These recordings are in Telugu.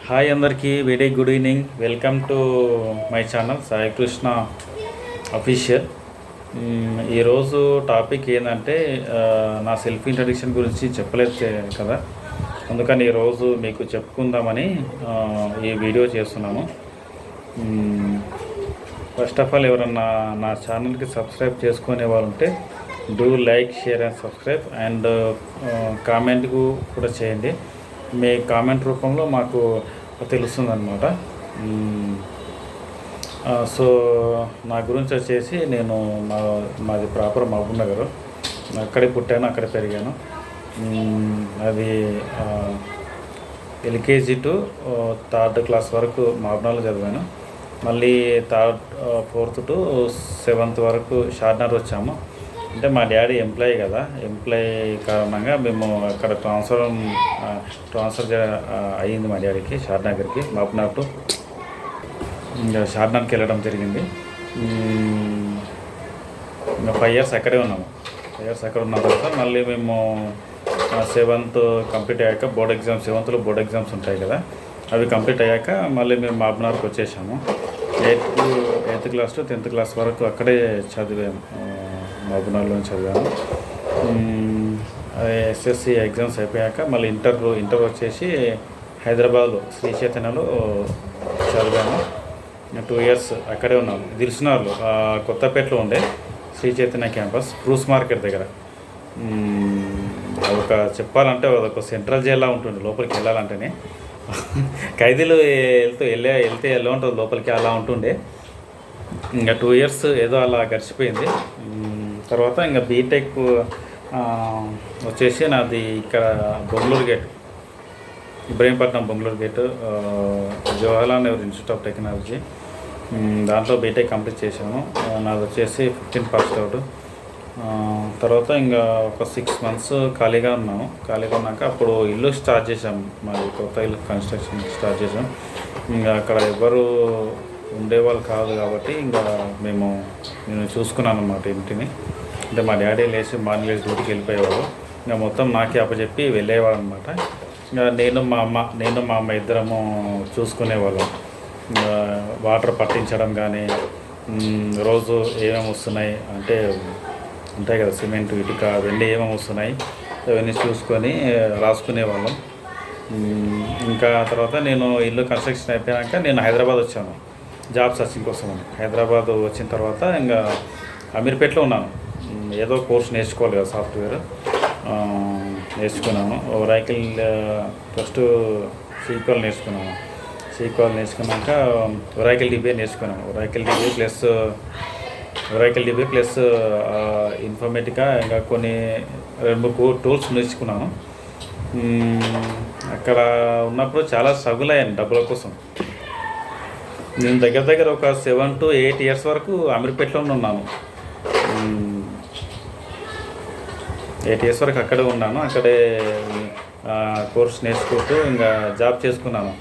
హాయ్ అందరికీ very good evening. Welcome to my channel Sai Krishna official. ఈరోజు టాపిక్ ఏంటంటే నా సెల్ఫ్ ఇంట్రడక్షన్ గురించి చెప్పలేదు కదా, అందుకని ఈరోజు మీకు చెప్పుకుందామని ఈ వీడియో చేస్తున్నాను. ఫస్ట్ ఆఫ్ ఆల్ ఎవరన్నా నా ఛానల్కి సబ్స్క్రైబ్ చేసుకునే వాళ్ళు ఉంటే do like, share and subscribe and comment కూడా చేయండి. మీ కామెంట్ రూపంలో మాకు తెలుస్తుంది అన్నమాట. సో నా గురించి వచ్చేసి నేను మాది ప్రాపర్ మహబూబ్ నగర్. అక్కడే పుట్టాను, అక్కడ పెరిగాను. అది ఎల్కేజీ టు 3rd క్లాస్ వరకు మహబూబ్నగర్లో చదివాను. మళ్ళీ 4th to 7th వరకు షాద్నగర్ వచ్చాము. అంటే మా డాడీ ఎంప్లాయీ కదా, ఎంప్లాయీ కారణంగా మేము అక్కడ ట్రాన్స్ఫర్ అయ్యింది మా డాడీకి షాద్నగర్కి, మహబూబ్నగర్ టు ఇంకా షాద్నగర్కి వెళ్ళడం జరిగింది. 5 years అక్కడే ఉన్నాము. 5 years అక్కడ ఉన్న తర్వాత మళ్ళీ మేము 7th కంప్లీట్ అయ్యాక బోర్డ్ ఎగ్జామ్స్, 7thలో బోర్డ్ ఎగ్జామ్స్ ఉంటాయి కదా, అవి కంప్లీట్ అయ్యాక మళ్ళీ మేము మహబూబ్నగర్కి వచ్చేసాము. 8th class to 10th class వరకు అక్కడే చదివాము, మహబూబ్నగర్లో చదివాను. ఎస్ఎస్సి ఎగ్జామ్స్ అయిపోయాక మళ్ళీ ఇంటర్ వచ్చేసి హైదరాబాద్లో శ్రీ చైతన్యలో చదివాను. 2 years అక్కడే ఉన్నాను. దిల్సునగర్లో కొత్తపేటలో ఉండే Sri Chaitanya campus, fruits market దగ్గర. అదొక చెప్పాలంటే అదొక సెంట్రల్ జైల్లో ఉంటుంది. లోపలికి వెళ్ళాలంటేనే ఖైదీలు వెళ్తే ఎలా ఉంటుంది లోపలికి, అలా ఉంటుండే. ఇంకా 2 years ఏదో అలా గడిచిపోయింది. తర్వాత ఇంకా బీటెక్ వచ్చేసి నాది ఇక్కడ Bengaluru gate, Ibrahimpatnam Bengaluru gate, Jawaharlal Nehru institute of technology, దాంట్లో బీటెక్ కంప్లీట్ చేశాను. నాది వచ్చేసి 15 పాస్ అవుట్. తర్వాత ఇంకా ఒక 6 months ఖాళీగా ఉన్నాము. ఖాళీగా ఉన్నాక అప్పుడు ఇల్లు స్టార్ట్ చేసాం, మాది కొత్త ఇల్లు కన్స్ట్రక్షన్ స్టార్ట్ చేసాం. ఇంకా అక్కడ ఎవరు ఉండేవాళ్ళు కాదు కాబట్టి ఇంకా నేను చూసుకున్నాను అన్నమాట ఇంటిని. అంటే మా డాడీ లేచి మార్నింగ్ లేచి డ్యూటీకి వెళ్ళిపోయేవాడు, ఇంకా మొత్తం నాకే అప్పచెప్పి వెళ్ళేవాడు అనమాట. ఇంకా నేను మా అమ్మ ఇద్దరము చూసుకునేవాళ్ళం. వాటర్ పట్టించడం కానీ, రోజు ఏమేమి వస్తున్నాయి అంటే ఉంటాయి కదా, సిమెంట్, ఇటుక, వెండి ఏమేమి వస్తున్నాయి అవన్నీ చూసుకొని రాసుకునేవాళ్ళం. ఇంకా తర్వాత నేను ఇల్లు కన్స్ట్రక్షన్ అయిపోయాక నేను హైదరాబాద్ వచ్చాను జాబ్ సర్చింగ్ కోసం. హైదరాబాద్ వచ్చిన తర్వాత ఇంకా అమీర్పేటలో ఉన్నాను. ఏదో కోర్స్ నేర్చుకోవాలి కదా, సాఫ్ట్వేర్ నేర్చుకున్నాను. ఒరాకిల్ ఫస్ట్ సీక్వల్ నేర్చుకున్నాను. సీక్వల్ నేర్చుకున్నాక ఒరాకిల్ డిబిఏ నేర్చుకున్నాను. ఒరాకిల్ డిబిఏ ప్లస్ ఇన్ఫర్మేటికా, ఇంకా కొన్ని 2-3 టూల్స్ నేర్చుకున్నాను. అక్కడ ఉన్నప్పుడు చాలా స్ట్రగుల్ అయ్యాను డబ్బుల కోసం. నేను దగ్గర ఒక 7 to 8 years వరకు అమీర్పేటలోనే ఉన్నాను. 8 years వరకు అక్కడే ఉన్నాను. అక్కడే కోర్స్ నేర్చుకుంటూ ఇంకా జాబ్ చేసుకున్నాను.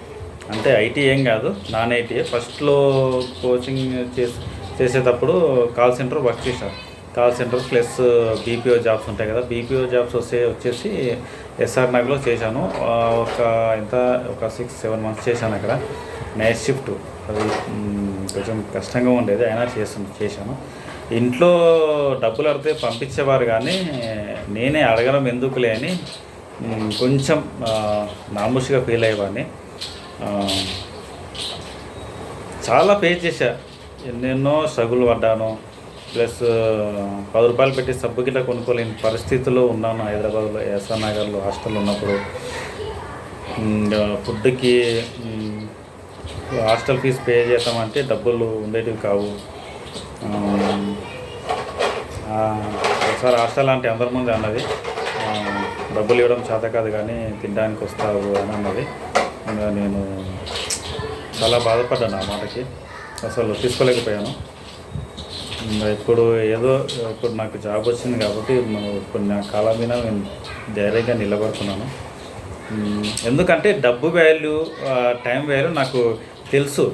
అంటే ఐటీ ఏం కాదు, నాన్ ఐటీఏ. ఫస్ట్లో కోచింగ్ చేసేటప్పుడు కాల్ సెంటర్ వర్క్ చేశాను. Call centre plus BPO jobs ఉంటాయి కదా, బీపీఓ జాబ్స్ వచ్చేసి ఎస్ఆర్ నగర్లో చేశాను. ఒక 6-7 months చేశాను అక్కడ. నైట్ షిఫ్ట్, అది కొంచెం కష్టంగా ఉండేది, అయినా చేశాను. ఇంట్లో డబ్బులు అడిగితే పంపించేవారు కానీ నేనే అడగడం ఎందుకులే అని కొంచెం నామూషిగా ఫీల్ అయ్యేవాడిని. చాలా పే చేశా, ఎన్నెన్నో స్ట్రగుల్ పడ్డాను. ప్లస్ 10 రూపాయలు పెట్టి సబ్బు గిట్లా కొనుక్కోలేని పరిస్థితుల్లో ఉన్నాను హైదరాబాద్లో, ఎస్ఆర్ నగర్లో హాస్టల్లో ఉన్నప్పుడు. ఫుడ్కి హాస్టల్ ఫీజు పే చేద్దామంటే డబ్బులు ఉండేటివి కావు. ఒకసారి హాస్టల్ అంటే అందరి ముందు అన్నది, డబ్బులు ఇవ్వడం చేత కాదు కానీ తినడానికి వస్తావు అని అన్నది. ఇంకా నేను చాలా బాధపడ్డాను ఆ మాటకి, అసలు తీసుకోలేకపోయాను. ఇప్పుడు నాకు జాబ్ వచ్చింది కాబట్టి ఇప్పుడు నా కాలం మీద నేను ధైర్యంగా నిలబడుతున్నాను. ఎందుకంటే డబ్బు వాల్యూ, టైం వాల్యూ నాకు తెలుసు.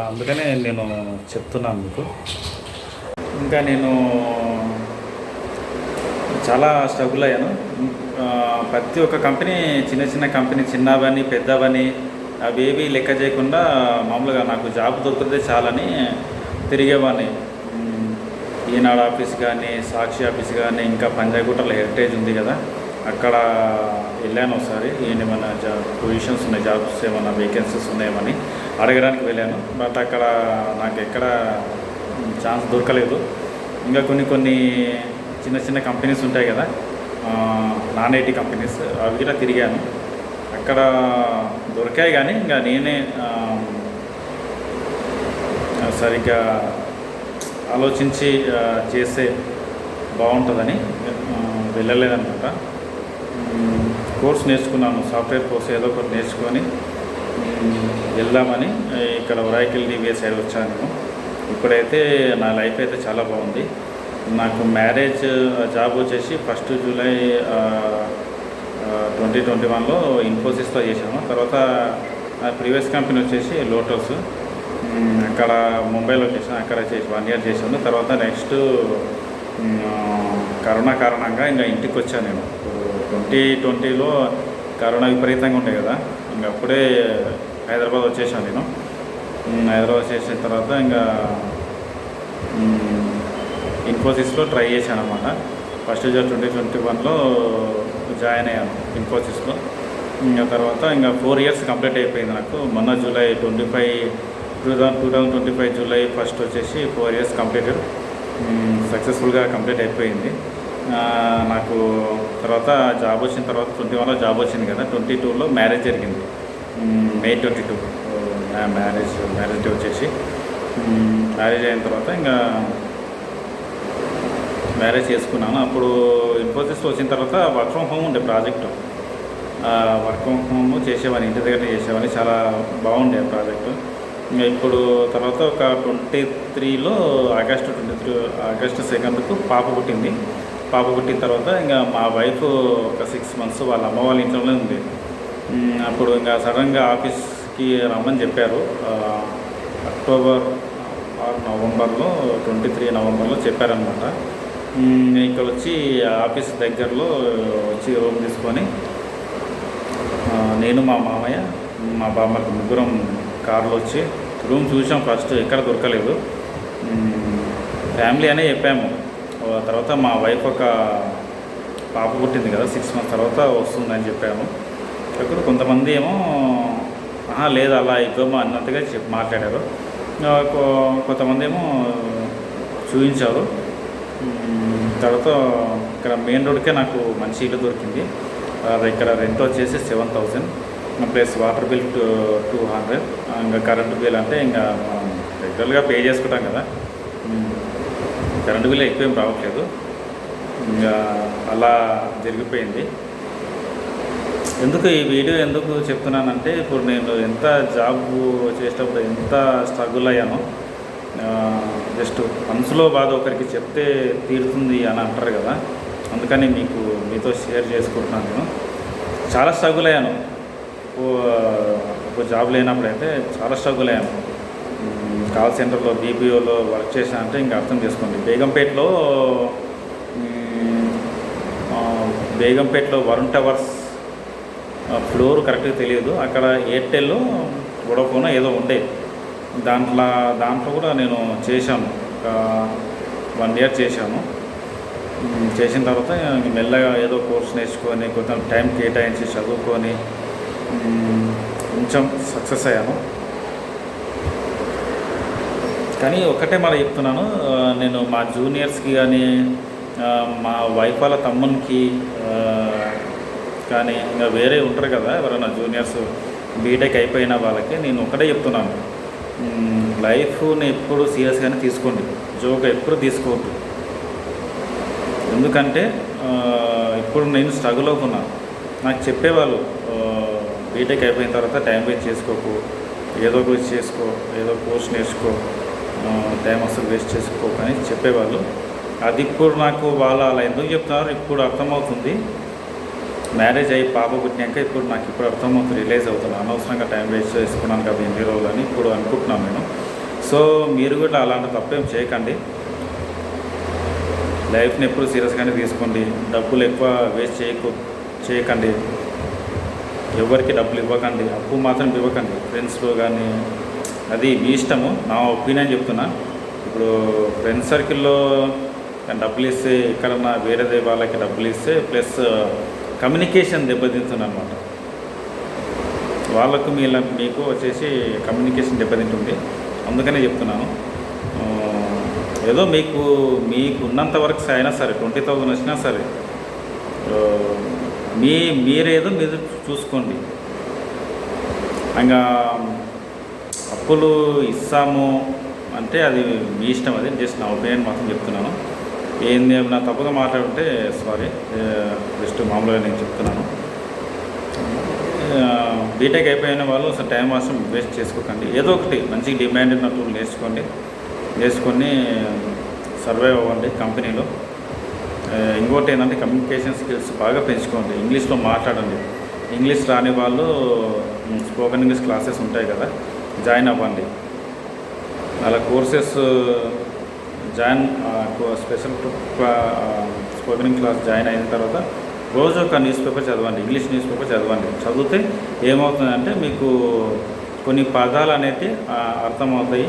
అందుకనే నేను చెప్తున్నాను మీకు. ఇంకా నేను చాలా స్ట్రగుల్ అయ్యాను. ప్రతి ఒక్క కంపెనీ చిన్న చిన్న కంపెనీ చిన్నవని పెద్దవని అవేవి లెక్క చేయకుండా మామూలుగా నాకు జాబ్ దొరికితే చాలని తిరిగేవాడిని. ఈనాడు ఆఫీస్ కానీ, సాక్షి ఆఫీస్ కానీ, ఇంకా పంజాగుట్టలో హెరిటేజ్ ఉంది కదా, అక్కడ వెళ్ళాను ఒకసారి. ఏమైనా పొజిషన్స్ ఉన్నాయి, జాబ్స్ ఏమైనా వేకెన్సీస్ ఉన్నాయేమని అడగడానికి వెళ్ళాను. బట్ అక్కడ నాకు ఎక్కడ ఛాన్స్ దొరకలేదు. ఇంకా కొన్ని చిన్న చిన్న కంపెనీస్ ఉంటాయి కదా, నాన్ ఐటీ కంపెనీస్, అవి కూడా తిరిగాను. అక్కడ దొరికాయి కానీ ఇంకా నేనే సరిగ్గా ఆలోచించి చేస్తే బాగుంటుందని వెళ్ళలేదన్నమాట. కోర్స్ నేర్చుకున్నాను, సాఫ్ట్వేర్ కోర్స్ ఏదో ఒకటి నేర్చుకొని వెళ్దామని ఇక్కడ ఒరాకిల్ DBA సైడ్ వచ్చాను నేను. ఇప్పుడైతే నా లైఫ్ అయితే చాలా బాగుంది. నాకు మ్యారేజ్ జాబ్ వచ్చేసి 1 జూలై 2021లో ఇన్ఫోసిస్లో చేశాను. తర్వాత నా ప్రీవియస్ కంపెనీ వచ్చేసి లోటస్, అక్కడ ముంబైలో చేశాను. అక్కడ చేసి 1 year చేశాను. తర్వాత నెక్స్ట్ కరోనా కారణంగా ఇంకా ఇంటికి వచ్చాను నేను. 2020లో కరోనా విపరీతంగా ఉండే కదా, ఇంకా అప్పుడే హైదరాబాద్ వచ్చేసాను నేను. హైదరాబాద్ వచ్చేసిన తర్వాత ఇంకా ఇన్ఫోసిస్లో ట్రై చేశాను అనమాట. 1 జూలై 2021లో జాయిన్ అయ్యాను ఇన్ఫోసిస్లో. ఇంకా తర్వాత ఇంకా 4 years కంప్లీట్ అయిపోయింది నాకు. మొన్న జూలై 2025 జూలై 1 వచ్చేసి 4 years కంప్లీటెడ్, సక్సెస్ఫుల్గా కంప్లీట్ అయిపోయింది నాకు. తర్వాత జాబ్ వచ్చిన తర్వాత 21లో జాబ్ వచ్చింది కదా, 22లో మ్యారేజ్ జరిగింది. May 22 మ్యారేజ్ డే వచ్చేసి. మ్యారేజ్ అయిన తర్వాత ఇంకా మ్యారేజ్ చేసుకున్నాను. అప్పుడు ఇన్ఫోసిస్లో వచ్చిన తర్వాత వర్క్ ఫ్రమ్ హోమ్ ఉండే ప్రాజెక్టు. వర్క్ ఫ్రమ్ హోమ్ చేసేవాడిని, ఇంటి దగ్గర చేసేవాడిని. చాలా బాగుండే ప్రాజెక్టు. ఇంకా ఇప్పుడు తర్వాత ఒక 23లో ఆగస్టు 2కు పాప పుట్టింది. పాప పుట్టిన తర్వాత ఇంకా మా వైఫ్ ఒక 6 months వాళ్ళ అమ్మ వాళ్ళ ఇంట్లోనే ఉంది. అప్పుడు ఇంకా సడన్గా ఆఫీస్కి రమ్మని చెప్పారు. అక్టోబర్ ఆర్ నవంబర్లో 23 నవంబర్లో చెప్పారనమాట. ఇక్కడ వచ్చి ఆఫీస్ దగ్గరలో వచ్చి రూమ్ తీసుకొని నేను, మా మామయ్య, మా బామ్మకి ముగ్గురం కార్లో వచ్చి రూమ్ చూసాం. ఫస్ట్ ఎక్కడ దొరకలేదు, ఫ్యామిలీ అనే చెప్పాము. తర్వాత మా వైఫ్ ఒక పాప పుట్టింది కదా, 6 months తర్వాత వస్తుందని చెప్పాము. అక్కడ కొంతమంది ఏమో లేదు అలా ఇవ్వమా అన్నట్టుగా మాట్లాడారు. కొంతమంది ఏమో చూపించారు. తర్వాత ఇక్కడ మెయిన్ రోడ్కే నాకు మంచి ఇల్లు దొరికింది. ఇక్కడ రెంట్ వచ్చేసి 7,000 ప్లస్ వాటర్ బిల్ 200, ఇంకా కరెంటు బిల్ అంటే ఇంకా రెగ్యులర్గా పే చేసుకుంటాం కదా, కరెంటు బిల్ ఎక్కువేం రావట్లేదు. ఇంకా అలా జరిగిపోయింది. ఈ వీడియో ఎందుకు చెప్తున్నానంటే, ఇప్పుడు నేను ఎంత జాబ్ చేసేటప్పుడు ఎంత స్ట్రగుల్ అయ్యానో, జస్ట్ మనసులో బాధ ఒకరికి చెప్తే తీరుతుంది అని అంటారు కదా, అందుకని మీతో షేర్ చేసుకుంటున్నాను. నేను చాలా స్ట్రగుల్ అయ్యాను. ఒక జాబ్ లేనప్పుడు అయితే చాలా స్ట్రగుల్ అయ్యాను. కాల్ సెంటర్లో BPOలో వర్క్ చేశానంటే ఇంకా అర్థం చేసుకోండి. బేగంపేటలో వరుణ్ టవర్స్ ఫ్లోర్ కరెక్ట్గా తెలియదు. అక్కడ ఎయిర్టెల్, వోడాఫోన్ ఏదో ఉండే, దాంట్లో కూడా నేను చేశాను. ఒక 1 year చేశాను. చేసిన తర్వాత మెల్లగా ఏదో కోర్స్ నేర్చుకొని కొంచెం టైం కేటాయించి చదువుకొని కొంచెం సక్సెస్ అయ్యాను. కానీ ఒకటే మాట చెప్తున్నాను, నేను మా జూనియర్స్కి కానీ, మా వైఫ్ వాళ్ళ తమ్మునికి కానీ, ఇంకా వేరే ఉంటారు కదా ఎవరైనా జూనియర్స్ బీటెక్ అయిపోయిన వాళ్ళకి నేను ఒకటే చెప్తున్నాను, లైఫ్ని ఎప్పుడు సీరియస్గానే తీసుకోండి, జోక్గా ఎప్పుడు తీసుకోవద్దు. ఎందుకంటే ఇప్పుడు నేను స్ట్రగుల్ అవుతున్నాను. నాకు చెప్పేవాళ్ళు బీటెక్ అయిపోయిన తర్వాత టైం వేస్ట్ చేసుకోకు, ఏదో ఒకటి చేసుకో, ఏదో కోర్స్ నేర్చుకో, టైం అసలు వేస్ట్ చేసుకో అని చెప్పేవాళ్ళు. అది ఇప్పుడు నాకు వాళ్ళు అలా ఎందుకు చెప్తున్నారు ఇప్పుడు అర్థమవుతుంది. మ్యారేజ్ అయ్యి పాప పుట్టినాక ఇప్పుడు అర్థమవుతుంది, రిలైజ్ అవుతుంది. అనవసరంగా టైం వేస్ట్ చేసుకున్నాను కదా ఎన్ని రోజులు అని ఇప్పుడు అనుకుంటున్నాను నేను. సో మీరు కూడా అలాంటి తప్పేం చేయకండి. లైఫ్ని ఎప్పుడు సీరియస్గానే తీసుకోండి. డబ్బులు ఎక్కువ వేస్ట్ చేయకండి, ఎవరికి డబ్బులు ఇవ్వకండి, అప్పు మాత్రం ఇవ్వకండి ఫ్రెండ్స్లో కానీ. అది మీ ఇష్టము, నా ఒపీనియన్ చెప్తున్నా. ఇప్పుడు ఫ్రెండ్స్ సర్కిల్లో డబ్బులు ఇస్తే, ఎక్కడన్నా వేరే వాళ్ళకి డబ్బులు ఇస్తే ప్లస్ కమ్యూనికేషన్ దెబ్బతింటుంది అనమాట. వాళ్ళకు మీకు వచ్చేసి కమ్యూనికేషన్ దెబ్బతింటుంది. అందుకనే చెప్తున్నాను. ఏదో మీకు ఉన్నంత వరకు అయినా సరే 20,000 వచ్చినా సరే మీరేదో మీరు చూసుకోండి. ఇంకా అప్పులు ఇస్తాము అంటే అది మీ ఇష్టం. అది జస్ట్ నా ఒపీనియన్ మాత్రం చెప్తున్నాను. ఏంది నా తప్పుగా మాట్లాడుంటే సారీ, జస్ట్ మామూలుగా నేను చెప్తున్నాను. బీటెక్ అయిపోయిన వాళ్ళు అసలు టైం మాత్రం వేస్ట్ చేసుకోకండి. ఏదో ఒకటి మంచి డిమాండ్ ఉన్న టూల్ నేర్చుకొని సర్వైవ్ అవ్వండి కంపెనీలో. ఇంకోటి ఏంటంటే కమ్యూనికేషన్ స్కిల్స్ బాగా పెంచుకోండి. ఇంగ్లీష్లో మాట్లాడండి. ఇంగ్లీష్ రాని వాళ్ళు స్పోకెన్ ఇంగ్లీష్ క్లాసెస్ ఉంటాయి కదా, జాయిన్ అవ్వండి. అలా courses special spoken English class join అయిన తర్వాత రోజు ఒక న్యూస్ పేపర్ చదవండి, ఇంగ్లీష్ న్యూస్ పేపర్ చదవండి. చదివితే ఏమవుతుందంటే మీకు కొన్ని పదాలు అనేవి అర్థమవుతాయి,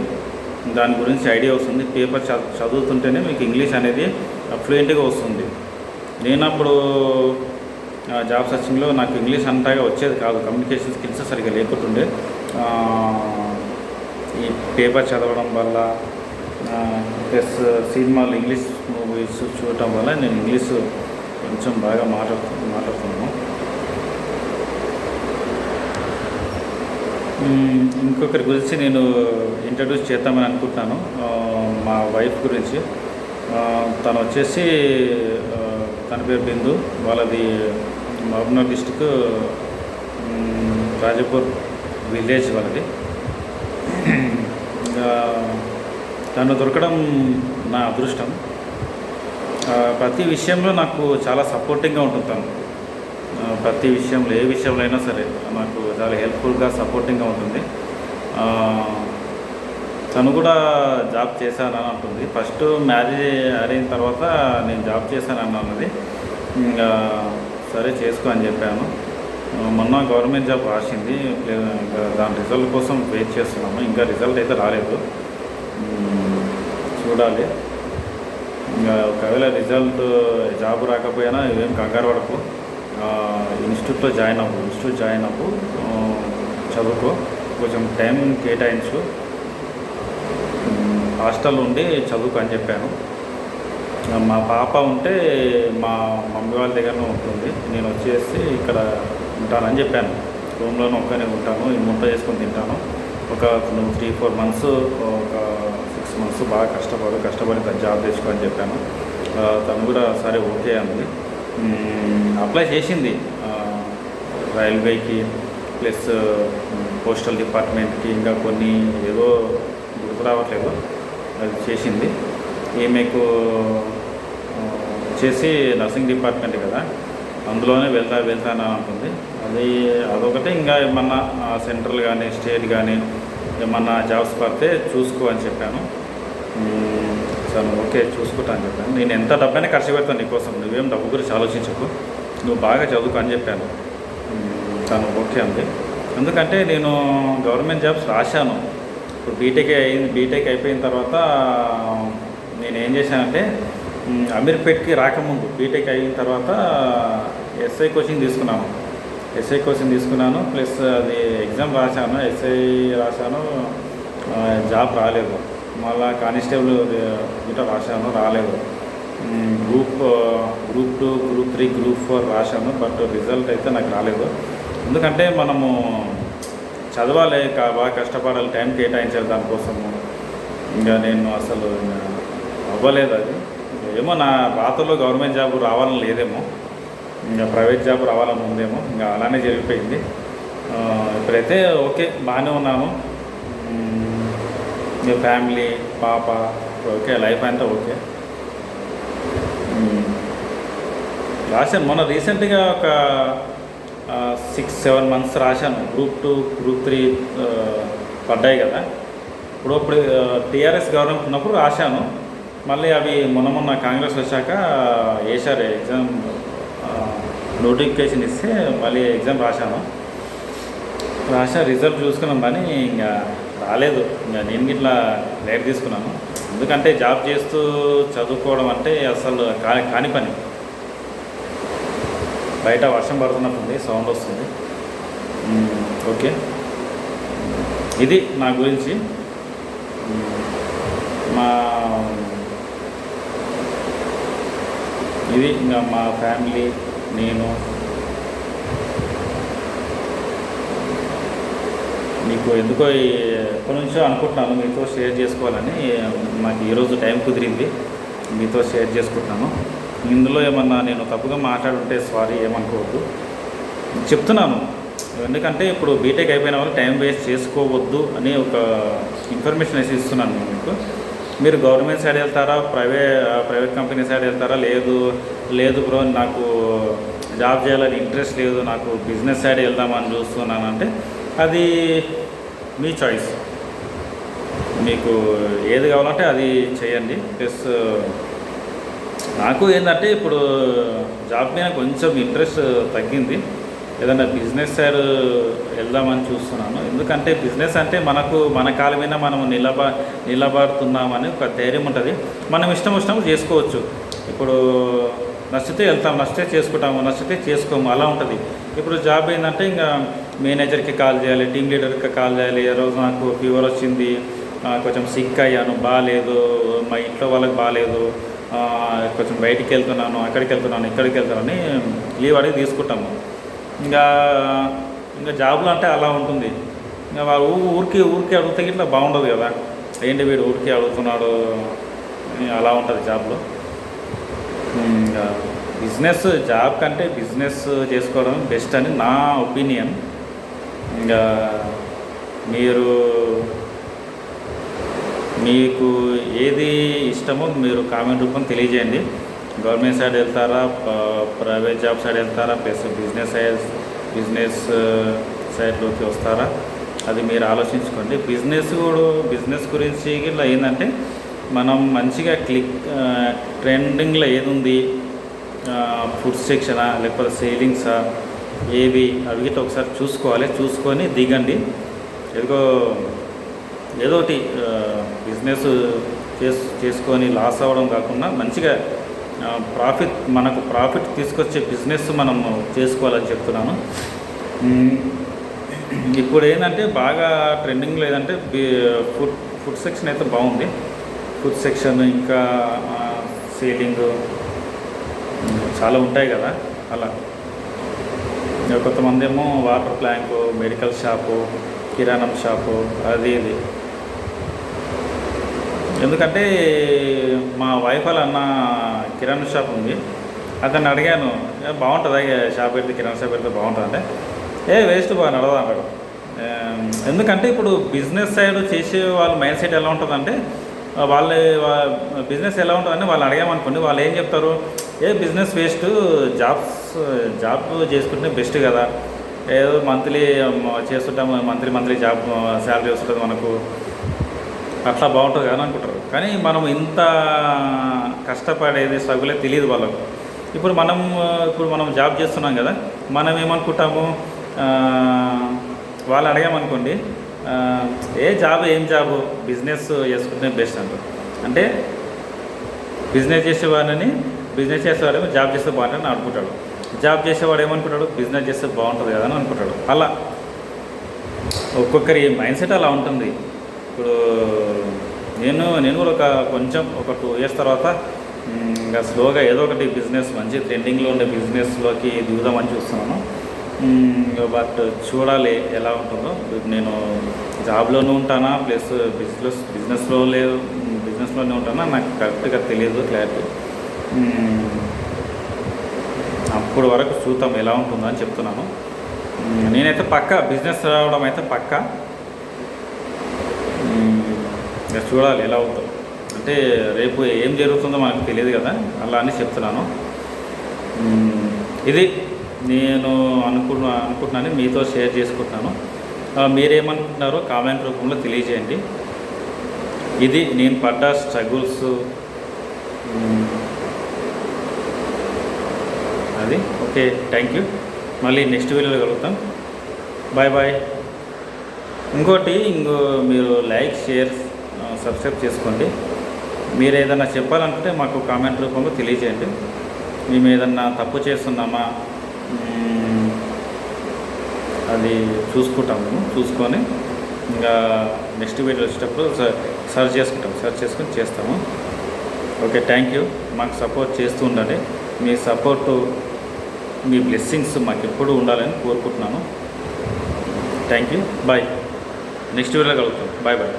దాని గురించి ఐడియా వస్తుంది. పేపర్ చదువుతుంటేనే మీకు ఇంగ్లీష్ అనేది ఫ్లూయెంట్గా వస్తుంది. నేనప్పుడు జాబ్ సర్చింగ్లో నాకు ఇంగ్లీష్ అంతగా వచ్చేది కాదు, కమ్యూనికేషన్ స్కిల్స్ సరిగ్గా లేకుంటుండే. ఈ పేపర్ చదవడం వల్ల ప్లస్ సినిమాలు ఇంగ్లీష్ మూవీస్ చూడటం వల్ల నేను ఇంగ్లీష్ కొంచెం బాగా మాట్లాడుతున్నాను. ఇంకొకరి గురించి నేను ఇంట్రడ్యూస్ చేద్దామని అనుకుంటున్నాను. మా వైఫ్ గురించి. తను వచ్చేసి తన పేరు బిందు. వాళ్ళది మహబూబ్నగర్ డిస్టిక్ రాజపూర్ విలేజ్ వాళ్ళది. తను దొరకడం నా అదృష్టం. ప్రతి విషయంలో నాకు చాలా సపోర్టింగ్గా ఉంటుంది తను. ప్రతి విషయంలో, ఏ విషయంలో అయినా సరే నాకు చాలా హెల్ప్ఫుల్గా సపోర్టింగ్గా ఉంటుంది. తను కూడా జాబ్ చేశానని అంటుంది. ఫస్ట్ మ్యారేజ్ అయిన తర్వాత నేను జాబ్ చేశానని అన్నది. ఇంకా సరే చేసుకో అని చెప్పాను. మొన్న గవర్నమెంట్ జాబ్ రాసింది, దాని రిజల్ట్ కోసం వెయిట్ చేస్తున్నాము. ఇంకా రిజల్ట్ అయితే రాలేదు, చూడాలి. ఇంకా ఒకవేళ రిజల్ట్ జాబ్ రాకపోయినా ఏం కంగారు పడకు, ఇన్స్టిట్యూట్లో జాయిన్ అవ్వు, చదువుకో, కొంచెం టైం కేటాయించు, హాస్టల్ ఉండి చదువుకో అని చెప్పాను. మా పాప ఉంటే మా మమ్మీ వాళ్ళ దగ్గరనే ఉంటుంది, నేను వచ్చేసి ఇక్కడ ఉంటానని చెప్పాను. రూమ్లోనే ఒక్కనే ఉంటాను, వంట చేసుకొని తింటాను. ఒక 3-4 మంత్స్, ఒక 6 మంత్స్ బాగా కష్టపడి జాబ్ తెచ్చుకో అని చెప్పాను. తను కూడా సరే ఓకే అంది. అప్లై చేసింది రైల్వేకి ప్లస్ పోస్టల్ డిపార్ట్మెంట్కి, ఇంకా కొన్ని ఏదో గుర్తు రావట్లేదు, అది చేసింది. ఈమెకు వచ్చేసి నర్సింగ్ డిపార్ట్మెంట్ కదా, అందులోనే వెళ్తాను అంటుంది. అదొకటి. ఇంకా ఏమన్నా సెంట్రల్ కానీ స్టేట్ కానీ ఏమన్నా జాబ్స్ పడితే చూసుకో అని చెప్పాను. సరే ఓకే చూసుకుంటా అని చెప్పాను. నేను ఎంత డబ్బైనా ఖర్చు పెడతాను నీకోసం, నువ్వేం డబ్బు గురించి ఆలోచించకు, నువ్వు బాగా చదువుకో అని చెప్పాను. తను ఓకే అంది. ఎందుకంటే నేను గవర్నమెంట్ జాబ్స్ రాశాను. ఇప్పుడు బీటెక్ అయిపోయిన తర్వాత నేను ఏం చేశానంటే, అమీర్పేట్కి రాకముందు బీటెక్ అయిన తర్వాత ఎస్ఐ కోచింగ్ తీసుకున్నాను. ప్లస్ అది ఎగ్జామ్ రాశాను, ఎస్ఐ రాశాను, జాబ్ రాలేదు. మళ్ళీ కానిస్టేబుల్ గిట్ట రాలేదు. గ్రూప్ 2, గ్రూప్ 3, గ్రూప్ 4 రాశాను, బట్ రిజల్ట్ అయితే నాకు రాలేదు. ఎందుకంటే మనము చదవాలి, బాగా కష్టపడాలి, టైం కేటాయించాలి దానికోసము. ఇంకా నేను అసలు అవ్వలేదు. అది ఏమో నా రాతలో గవర్నమెంట్ జాబ్ రావాలని లేదేమో, ఇంకా ప్రైవేట్ జాబ్ రావాలని ఉందేమో, ఇంకా అలానే జరిగిపోయింది. ఇప్పుడైతే ఓకే, బాగానే ఉన్నాను. ఫ్యామిలీ, పాప ఓకే, లైఫ్ అంతా ఓకే. రాశాను మొన్న రీసెంట్గా ఒక 6-7 మంత్స్ రాశాను. గ్రూప్ 2, గ్రూప్ 3 పడ్డాయి కదా. ఇప్పుడు టీఆర్ఎస్ గవర్నమెంట్ ఉన్నప్పుడు రాశాను. మళ్ళీ అవి మొన్న కాంగ్రెస్ వచ్చాక వేశారు ఎగ్జామ్, నోటిఫికేషన్ ఇస్తే మళ్ళీ ఎగ్జామ్ రాసిన రిజల్ట్ చూసుకున్నాం కానీ ఇంకా రాలేదు. ఇంకా నేను ఇట్లా లేట్ తీసుకున్నాను. ఎందుకంటే జాబ్ చేస్తూ చదువుకోవడం అంటే అసలు కాని పని. బయట వర్షం పడుతున్నట్టుంది, సౌండ్ వస్తుంది. ఓకే, ఇది నా గురించి. ఇది ఇంకా మా ఫ్యామిలీ, నేను మీకు ఎందుకో ఎప్పటి నుంచో అనుకుంటున్నాను మీతో షేర్ చేసుకోవాలని. నాకు ఈరోజు టైం కుదిరింది, మీతో షేర్ చేసుకుంటున్నాను. ఇందులో ఏమన్నా నేను తప్పుగా మాట్లాడుంటే సారీ, ఏమనుకోవద్దు. చెప్తున్నాను ఎందుకంటే ఇప్పుడు బీటెక్ అయిపోయిన వాళ్ళు టైం వేస్ట్ చేసుకోవద్దు అని ఒక ఇన్ఫర్మేషన్ వేసి ఇస్తున్నాను నేను మీకు. మీరు గవర్నమెంట్ సైడ్ వెళ్తారా, ప్రైవేట్ కంపెనీ సైడ్ వెళ్తారా, లేదు బ్రో నాకు జాబ్ చేయాలని ఇంట్రెస్ట్ లేదు, నాకు బిజినెస్ సైడ్ వెళ్దామని చూస్తున్నాను అంటే అది మీ చాయిస్. మీకు ఏది కావాలంటే అది చేయండి. ప్లస్ నాకు ఏంటంటే ఇప్పుడు జాబ్ మీద కొంచెం ఇంట్రెస్ట్ తగ్గింది. ఏదన్నా బిజినెస్ సైడ్ వెళ్దామని చూస్తున్నాను. ఎందుకంటే బిజినెస్ అంటే మన కాళ్ళ మీద మనం నిలబడుతున్నామని ఒక ధైర్యం ఉంటుంది. మనం ఇష్టం వచ్చినప్పుడు చేసుకోవచ్చు. ఇప్పుడు నచ్చితే వెళ్తాం, నచ్చితే చేసుకుంటాము, నచ్చితే చేసుకోము, అలా ఉంటుంది. ఇప్పుడు జాబ్ ఏంటంటే ఇంకా మేనేజర్కి కాల్ చేయాలి, టీమ్ లీడర్కి కాల్ చేయాలి. ఏ రోజు నాకు ఫీవర్ వచ్చింది, కొంచెం సిక్ అయ్యాను, బాగాలేదు, మా ఇంట్లో వాళ్ళకి బాగాలేదు, కొంచెం బయటికి వెళ్తున్నాను, అక్కడికి వెళ్తున్నాను, ఇక్కడికి వెళ్తున్నాను లీవ్ అడిగి తీసుకుంటాము. ఇంకా జాబ్లో అంటే అలా ఉంటుంది. ఇంకా వాళ్ళు ఊరికి అడిగితే ఇట్లా బాగుండదు కదా, ఏంటి వీడు ఊరికి అడుగుతున్నాడు, అలా ఉంటుంది జాబ్లో. బిజినెస్ జాబ్ కంటే బిజినెస్ చేసుకోవడం బెస్ట్ అని నా ఒపీనియన్. ఇంకా మీకు ఏది ఇష్టమో మీరు కామెంట్ రూపంలో తెలియజేయండి. గవర్నమెంట్ సైడ్ వెళ్తారా, ప్రైవేట్ జాబ్ సైడ్ వెళ్తారా, ప్లస్ బిజినెస్ సైడ్లోకి వస్తారా, అది మీరు ఆలోచించుకోండి. బిజినెస్ గురించి ఇట్లా ఏంటంటే మనం మంచిగా ట్రెండింగ్లో ఏది ఉంది, ఫుడ్ సెక్షనా లేకపోతే సేలింగ్సా, ఏవి అవి ఒకసారి చూసుకొని దిగండి. ఏదో ఒకటి బిజినెస్ చేసుకొని లాస్ అవ్వడం కాకుండా మంచిగా మనకు ప్రాఫిట్ తీసుకొచ్చే బిజినెస్ మనం చేసుకోవాలని చెప్తున్నాను. ఇప్పుడు ఏంటంటే బాగా ట్రెండింగ్లో ఏదంటే ఫుడ్ సెక్షన్ అయితే బాగుంది. ఫుడ్ సెక్షన్ ఇంకా సేలింగ్ చాలా ఉంటాయి కదా. అలా కొంతమంది ఏమో వాటర్ ప్లాంకు, మెడికల్ షాపు, కిరాణం షాపు, అది ఇది. ఎందుకంటే మా వైఫ్ వాళ్ళ అన్న కిరాణా షాప్ ఉంది, అతన్ని అడిగాను బాగుంటుందా షాప్ పెడితే, కిరాణా షాప్ పెడితే బాగుంటుంది అంటే వేస్ట్ బాగా నడవదు అన్నాడు. ఎందుకంటే ఇప్పుడు బిజినెస్ సైడ్ చేసే వాళ్ళ మైండ్ సెట్ ఎలా ఉంటుందంటే బిజినెస్ ఎలా ఉంటుందంటే వాళ్ళు అడిగామనుకోండి, వాళ్ళు ఏం చెప్తారు, బిజినెస్ వేస్ట్, జాబ్ చేసుకుంటే బెస్ట్ కదా, ఏదో మంత్లీ చేస్తుంటాము, మంత్లీ జాబ్ శాలరీ వస్తుంటుంది మనకు, అట్లా బాగుంటుంది కదా అనుకుంటారు. కానీ మనం ఇంత కష్టపడేది స్ట్రగులే తెలియదు వాళ్ళకు. ఇప్పుడు మనం జాబ్ చేస్తున్నాం కదా, మనం ఏమనుకుంటాము, వాళ్ళు అడిగామనుకోండి ఏం జాబు బిజినెస్ చేసుకుంటే బెస్ట్ అంటారు. అంటే బిజినెస్ చేసేవాడేమో జాబ్ చేస్తే బాగుంటుందని అనుకుంటాడు, జాబ్ చేసేవాడు ఏమనుకుంటాడు, బిజినెస్ చేస్తే బాగుంటుంది కదా అని అనుకుంటాడు. అలా ఒక్కొక్కరి మైండ్ సెట్ అలా ఉంటుంది. ఇప్పుడు నేను కూడా ఒక 2 years తర్వాత ఇంకా స్లోగా ఏదో ఒకటి బిజినెస్ మంచి ట్రెండింగ్లో ఉండే బిజినెస్లోకి దిగుదామని చూస్తున్నాను. బట్ చూడాలి ఎలా ఉంటుందో. నేను జాబ్లోనే ఉంటానా ప్లస్ బిజినెస్లోనే ఉంటానా నాకు కరెక్ట్గా తెలియదు, క్లారిటీ. అప్పుడు వరకు చూద్దాం ఎలా ఉంటుందో అని చెప్తున్నాను. నేనైతే పక్కా బిజినెస్ రావడం అయితే పక్కా. చూడాలి ఎలా అవుతుందో. అంటే రేపు ఏం జరుగుతుందో మనకు తెలియదు కదా, అలా అని చెప్తున్నాను. ఇది నేను అనుకుంటున్నాను, మీతో షేర్ చేసుకుంటున్నాను. మీరేమనుకుంటున్నారో కామెంట్ రూపంలో తెలియజేయండి. ఇది నేను పడ్డ స్ట్రగుల్స్, అది. Okay, thank you. మళ్ళీ నెక్స్ట్ వీడియోలో కలుగుతాం. Bye bye. ఇంకో మీరు లైక్, షేర్, సబ్స్క్రైబ్ చేసుకోండి. మీరు ఏదైనా చెప్పాలనుకుంటే మాకు కామెంట్ రూపంలో తెలియజేయండి. మేము ఏదన్నా తప్పు చేస్తున్నామా అది చూసుకుంటాము. చూసుకొని ఇంకా నెక్స్ట్ వీడియో వచ్చేటప్పుడు సర్చ్ చేసుకొని చేస్తాము. Okay, thank you. మాకు సపోర్ట్ చేస్తూ ఉండండి. మీ సపోర్టు, మీ బ్లెస్సింగ్స్ మాకు ఎప్పుడూ ఉండాలని కోరుకుంటున్నాను. Thank you. బాయ్. నెక్స్ట్ వీడియోలో కలుగుతాం. Bye bye.